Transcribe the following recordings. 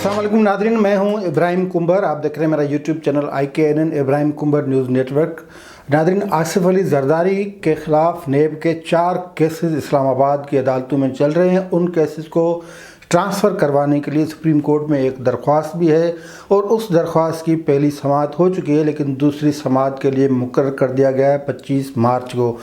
अस्सलाम वालेकुम नादरीन, मैं हूं इब्राहिम कुंबर। आप देख रहे हैं मेरा YouTube channel IKNN Ibrahim comber news network. Nadreen, Asif Ali Zardari के ख़िलाफ़ नेब के 4 केसेस इस्लामाबाद की अदालतों में चल रहे हैं। उन केसेस को ट्रांसफ़र करवाने के लिए सुप्रीम कोर्ट में एक दरख्वास्त भी है और उस दरख्वास्त की पहली समाअत हो चुकी है, लेकिन दूसरी समाअत के लिए मुकर्रर कर दिया गया है 25 मार्च को।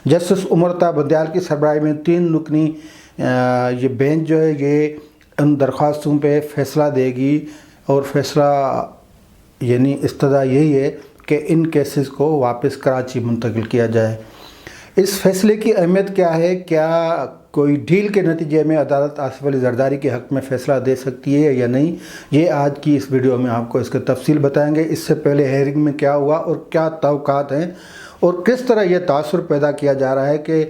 जस्टिस उमर बंदयाल की सरबराही में 3 रुकनी ये बेंच जो है ये उन दरख्वास्तों पे फ़ैसला देगी और फ़ैसला यानी इस्तदा यही है कि इन केसेस को वापस कराची मुंतकिल किया जाए। इस फ़ैसले की अहमियत क्या है? क्या कोई डील के नतीजे में अदालत आसिफ अली जरदारी के हक़ में फ़ैसला दे सकती है या नहीं? ये आज की इस वीडियो में आपको इसके तफसील बताएंगे। इससे पहले हेयरिंग में क्या हुआ और क्या तवक़्क़ात हैं और किस तरह यह तासुर पैदा किया जा रहा है कि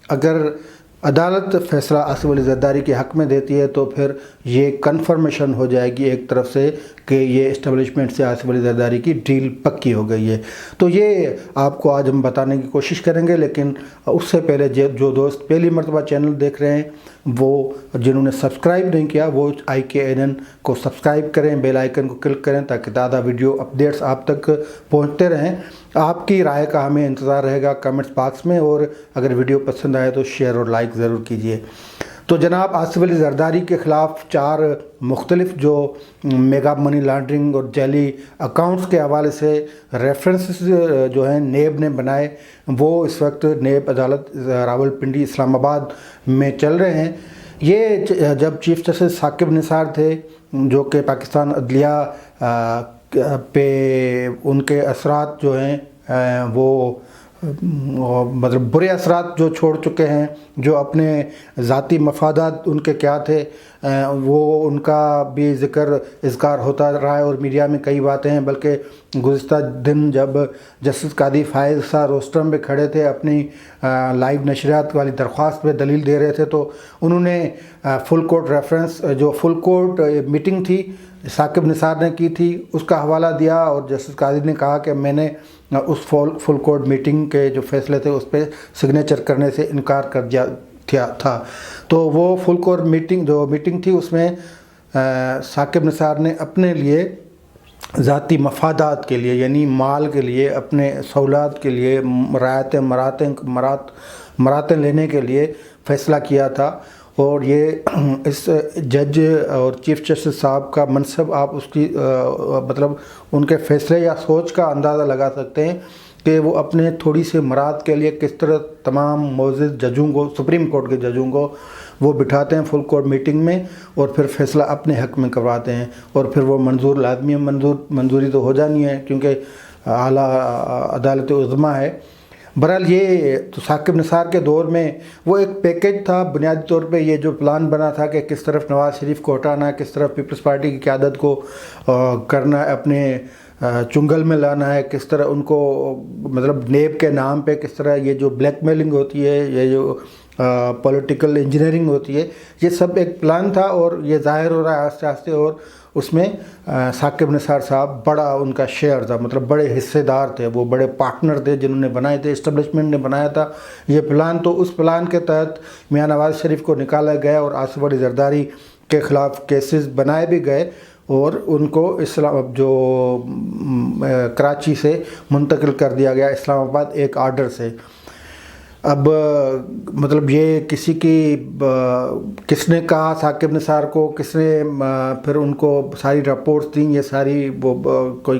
अगर अदालत फ़ैसला आसिफ अली जरदारी के हक़ में देती है तो फिर ये कन्फर्मेशन हो जाएगी एक तरफ से कि ये इस्टेब्लिशमेंट से आसिफ अली जरदारी की डील पक्की हो गई है। तो ये आपको आज हम बताने की कोशिश करेंगे, लेकिन उससे पहले जो दोस्त पहली मरतबा चैनल देख रहे हैं, वो जिन्होंने सब्सक्राइब नहीं किया वो IKNN को सब्सक्राइब करें, बेल आइकन को क्लिक करें ताकि ताज़ा वीडियो अपडेट्स आप तक पहुंचते रहें। आपकी राय का हमें इंतज़ार रहेगा कमेंट्स बॉक्स में, और अगर वीडियो पसंद आए तो शेयर और लाइक ज़रूर कीजिए। तो जनाब, आसिफ अली जरदारी के ख़िलाफ़ 4 मुख्तलिफ जो मेगा मनी लॉन्ड्रिंग और जाली अकाउंट्स के हवाले से रेफरेंसेस जो हैं नेब ने बनाए, वो इस वक्त नेब अदालत रावलपिंडी इस्लामाबाद में चल रहे हैं। ये जब चीफ जस्टिस साकिब निसार थे, जो कि पाकिस्तान अदलिया पे उनके असरात जो हैं वो मतलब बुरे असरात जो छोड़ चुके हैं, जो अपने ज़ाती मफादात उनके क्या थे वो उनका भी इज़्कार होता रहा है और मीडिया में कई बातें हैं। बल्कि गुज़िस्ता दिन जब जस्टिस कादी फ़ाइज़ साहब रोस्टरम पे खड़े थे अपनी लाइव नशरियात वाली दरख्वास्त पे दलील दे रहे थे, तो उन्होंने फुल कोर्ट रेफरेंस जो फुल कोर्ट मीटिंग थी साकिब निसार ने की थी उसका हवाला दिया और जस्टिस कादी ने कहा कि मैंने उस फुल कोर्ट मीटिंग के जो फैसले थे उस पर सिग्नेचर करने से इनकार कर दिया था। तो वो फुल कोर्ट मीटिंग थी उसमें साकिब निसार ने अपने लिए ज़ाती मफादात के लिए यानी माल के लिए, अपने सहूलत के लिए, मरातें लेने के लिए फ़ैसला किया था। और ये इस जज और चीफ जस्टिस साहब का मनसब आप उसकी मतलब उनके फ़ैसले या सोच का अंदाज़ा लगा सकते हैं कि वो अपने थोड़ी सी मराद के लिए किस तरह तमाम मौजूद जजों को, सुप्रीम कोर्ट के जजों को वो बिठाते हैं फुल कोर्ट मीटिंग में और फिर फ़ैसला अपने हक़ में करवाते हैं और फिर वो मंजूर लाजमी मंजूरी तो हो जानी है क्योंकि आला अदालत उज़्मा है। बहरहाल ये तो साकिब निसार के दौर में वो एक पैकेज था। बुनियादी तौर पे ये जो प्लान बना था कि किस तरफ नवाज़ शरीफ को हटाना है, किस तरफ पीपल्स पार्टी की क़यादत को करना है, अपने चुंगल में लाना है, किस तरह उनको मतलब नेब के नाम पे किस तरह ये जो ब्लैकमेलिंग होती है, ये जो पॉलिटिकल इंजीनियरिंग होती है, ये सब एक प्लान था और ये ज़ाहिर हो रहा है आस्ते आस्ते। और उसमें साकिब निसार साहब बड़ा उनका शेयर था, मतलब बड़े हिस्सेदार थे, वो बड़े पार्टनर थे जिन्होंने बनाए थे, इस्टेब्लिशमेंट ने बनाया था ये प्लान। तो उस प्लान के तहत मियां नवाज़ शरीफ को निकाला गया और आसिफ अली जरदारी के ख़िलाफ़ केसेस बनाए भी गए और उनको जो कराची से मुंतकिल कर दिया गया इस्लामाबाद एक आर्डर से। अब मतलब ये किसने कहा साकिब निसार को, किसने फिर उनको सारी रिपोर्ट्स दी, ये सारी वो कोई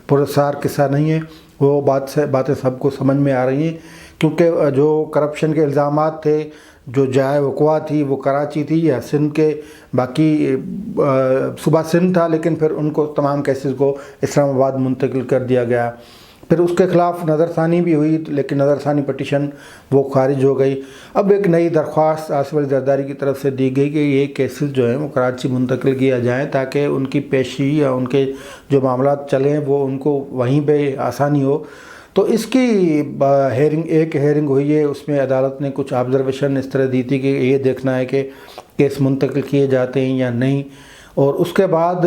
पुरस्कार किस्सा नहीं है, वो बातें सबको समझ में आ रही हैं क्योंकि जो करप्शन के इल्ज़ामात थे, जो जाए वक़वा थी वो कराची थी या सिंध के, बाकी सुबह सिंध था, लेकिन फिर उनको तमाम केसेस को इस्लामाबाद मुंतकिल कर दिया गया। फिर उसके ख़िलाफ़ नज़रसानी भी हुई, लेकिन नज़रसानी पटिशन वो खारिज हो गई। अब एक नई दरख्वास्त आसिफ अली जरदारी की तरफ से दी गई कि ये केसेस जो हैं वो कराची मुंतकिल किया जाए ताकि उनकी पेशी या उनके जो मामला चलें वो उनको वहीं पे आसानी हो। तो इसकी एक हेयरिंग हुई है, उसमें अदालत ने कुछ ऑब्ज़र्वेशन इस तरह दी थी कि ये देखना है कि केस मुंतकिल किए जाते हैं या नहीं, और उसके बाद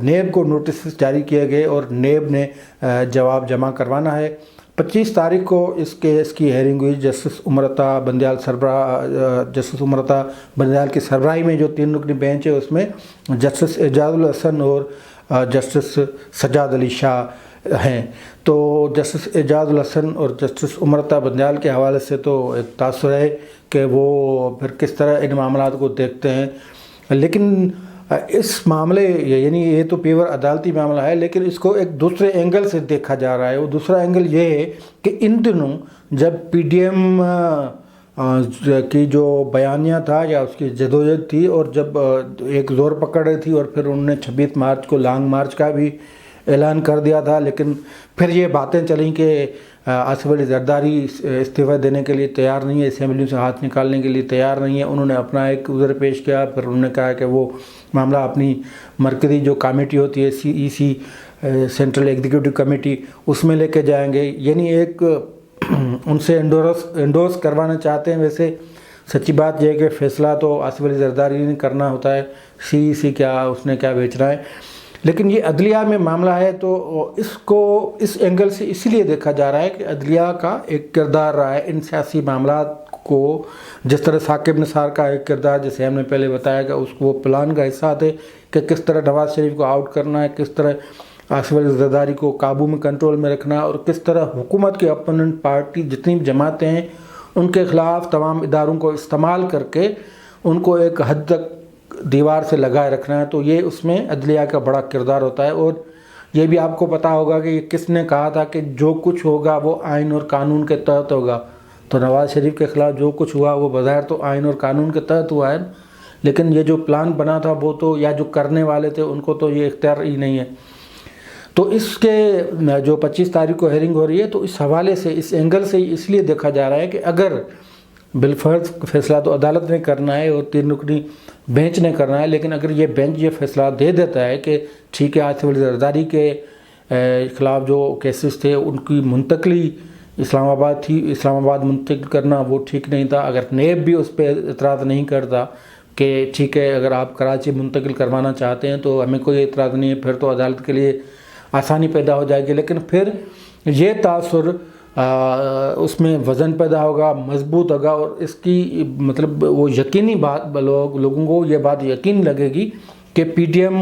नेब को नोटिस जारी किए गए और नेब ने जवाब जमा करवाना है। 25 तारीख को इस केस की हेयरिंग हुई। जस्टिस उमरता बंदयाल की सरबराही में जो 3 रुकनी बेंच है उसमें जस्टिस एजाजुल हसन और जस्टिस सज्जाद अली शाह हैं। तो जस्टिस एजाजुल हसन और जस्टिस उमरता बंदयाल के हवाले से तो एक तासुर है कि वो फिर किस तरह इन मामलात को देखते हैं, लेकिन इस मामले यानी ये तो पेवर अदालती मामला है, लेकिन इसको एक दूसरे एंगल से देखा जा रहा है। वो दूसरा एंगल ये है कि इन दिनों जब पीडीएम की जो बयानिया था या उसकी जदोजहद थी और जब एक ज़ोर पकड़ रही थी और फिर उन्होंने 26 मार्च को लॉन्ग मार्च का भी ऐलान कर दिया था, लेकिन फिर ये बातें चलीं कि आसिफ अली जरदारी इस्तीफ़ा देने के लिए तैयार नहीं है, असेंबली से हाथ निकालने के लिए तैयार नहीं है। उन्होंने अपना एक उज़र पेश किया, फिर उन्होंने कहा कि वो मामला अपनी मरकज़ी जो कमेटी होती है CEC सेंट्रल एग्जीक्यूटिव कमेटी उसमें लेके जाएंगे, यानी एक उनसे एंडोर्स करवाना चाहते हैं। वैसे सच्ची बात यह है कि फ़ैसला तो आसिफ अली जरदारी ने करना होता है, CEC क्या उसने क्या बेचना है, लेकिन ये अदलिया में मामला है तो इसको इस एंगल से इसीलिए देखा जा रहा है कि अदलिया का एक किरदार रहा है इन सियासी मामलात को। जिस तरह साकिब निसार का एक किरदार, जैसे हमने पहले बताया कि उसको वो प्लान का हिस्सा थे कि किस तरह नवाज़ शरीफ को आउट करना है, किस तरह आसिफ अली जरदारी को काबू में कंट्रोल में रखना, और किस तरह हुकूमत की अपोनेंट पार्टी जितनी भी जमातें हैं उनके ख़िलाफ़ तमाम इदारों को इस्तेमाल करके उनको एक हद तक दीवार से लगाए रखना है। तो ये उसमें अदलिया का बड़ा किरदार होता है। और ये भी आपको पता होगा कि ये किसने कहा था कि जो कुछ होगा वो आइन और कानून के तहत होगा। तो नवाज़ शरीफ के ख़िलाफ़ जो कुछ हुआ वो बज़ाहिर तो आइन और कानून के तहत हुआ है, लेकिन ये जो प्लान बना था वो तो, या जो करने वाले थे उनको तो ये इख्तियार ही नहीं है। तो इसके जो 25 तारीख को हेयरिंग हो रही है, तो इस हवाले से इस एंगल से इसलिए देखा जा रहा है कि अगर बिलफर्ज फैसला तो अदालत ने करना है और 3 रुकनी बेंच ने करना है, लेकिन अगर ये बेंच ये फैसला दे देता है कि ठीक है आसिफ अली जरदारी के ख़िलाफ़ जो केसेस थे उनकी मुंतकली इस्लामाबाद थी, इस्लामाबाद मुंतकिल करना वो ठीक नहीं था। अगर नेब भी उस पर एतराज़ नहीं करता कि ठीक है अगर आप कराची मुंतकिल करवाना चाहते हैं तो हमें कोई एतराज़ नहीं है, फिर तो अदालत के लिए आसानी पैदा हो जाएगी। लेकिन फिर ये तासुर उसमें वज़न पैदा होगा, मजबूत होगा, और इसकी मतलब वो यकीनी बात लोगों को ये बात यकीन लगेगी कि पीडीएम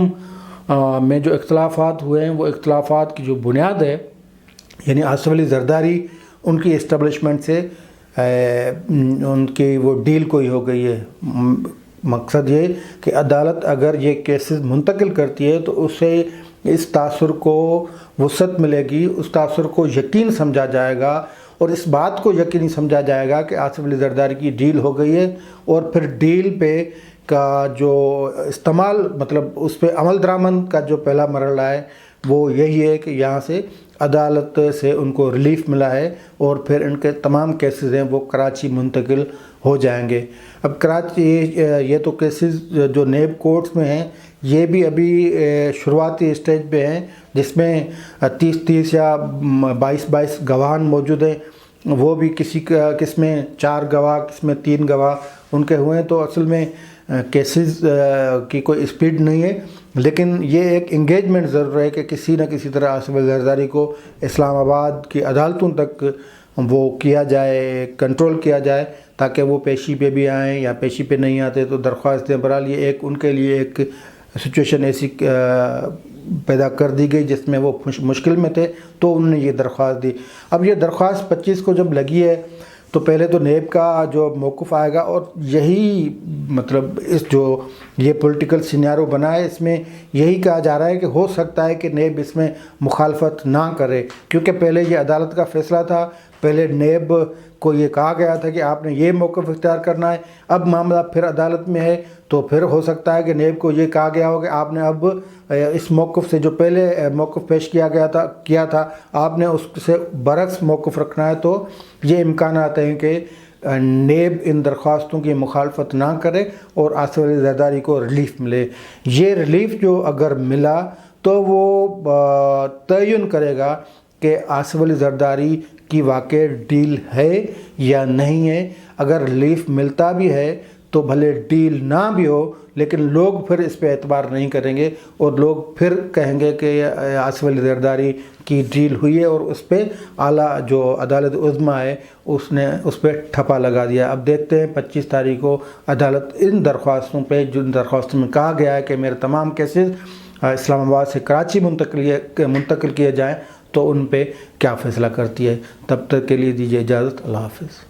में जो इख्तलाफात हुए हैं वो इख्तलाफात की जो बुनियाद है यानी आसिफ अली जरदारी उनकी इस्टेब्लिशमेंट से उनकी वो डील कोई हो गई है। मकसद ये कि अदालत अगर ये केसेस मुंतकिल करती है तो उससे इस तासुर को वुसअत मिलेगी, उस तासुर को यकीन समझा जाएगा और इस बात को यकीनी समझा जाएगा कि आसिफ अली जरदारी की डील हो गई है। और फिर डील पे का जो इस्तेमाल मतलब उस पर अमल दरामद का जो पहला मरहला है वो यही है कि यहाँ से अदालत से उनको रिलीफ मिला है और फिर इनके तमाम केसेस हैं वो कराची मुंतकिल हो जाएंगे। अब कराची ये तो केसेस जो नेब कोर्ट्स में हैं ये भी अभी शुरुआती स्टेज पे हैं, जिसमें 30 या 22 गवाह मौजूद हैं। वो भी किसमें 4 गवाह, किसमें 3 गवाह उनके हुए हैं। तो असल में केसेस की कोई स्पीड नहीं है, लेकिन ये एक इंगेजमेंट ज़रूर है कि किसी न किसी तरह आसिफ अली जरदारी को इस्लामाबाद की अदालतों तक वो किया जाए, कंट्रोल किया जाए, ताकि वो पेशी पे भी आएँ या पेशी पे नहीं आते तो दरख्वास्त दें। बहरहाल ये एक उनके लिए एक सिचुएशन ऐसी पैदा कर दी गई जिसमें वो मुश्किल में थे तो उन्होंने ये दरख्वास्त दी। अब ये दरख्वास्त 25 को जब लगी है तो पहले तो नेब का जो मौक़िफ़ आएगा और यही मतलब इस जो ये पॉलिटिकल सिनेरियो बना है इसमें यही कहा जा रहा है कि हो सकता है कि नेब इसमें मुखालफत ना करे, क्योंकि पहले ये अदालत का फ़ैसला था। पहले नेब को ये कहा गया था कि आपने ये मौक़िफ़ इख्तियार करना है, अब मामला फिर अदालत में है तो फिर हो सकता है कि नेब को ये कहा गया हो कि आपने अब इस मौक़िफ़ से जो पहले मौक़िफ़ पेश किया था आपने उससे बरक्स मौक़िफ़ रखना है। तो ये इम्कान आते हैं कि नेब इन दरख्वास्तों की मुखालफत ना करे और आसिफ अली जरदारी को रिलीफ़ मिले। ये रिलीफ़ जो अगर मिला तो वो तयन करेगा कि आसिफ अली जरदारी की वाकई डील है या नहीं है। अगर रिलीफ़ मिलता भी है تو بھلے ڈیل نہ بھی ہو لیکن لوگ پھر اس پہ اعتبار نہیں کریں گے اور لوگ پھر کہیں گے کہ آصف علی زرداری کی ڈیل ہوئی ہے اور اس پہ اعلیٰ جو عدالت عظمیٰ ہے اس نے اس پہ ٹھپا لگا دیا۔ اب دیکھتے ہیں 25 تاریخ کو عدالت ان درخواستوں پہ، جن درخواستوں میں کہا گیا ہے کہ میرے تمام کیسز اسلام آباد سے کراچی منتقل کیے جائیں، تو ان پہ کیا فیصلہ کرتی ہے۔ تب تک کے لیے دیجیے اجازت، اللہ حافظ۔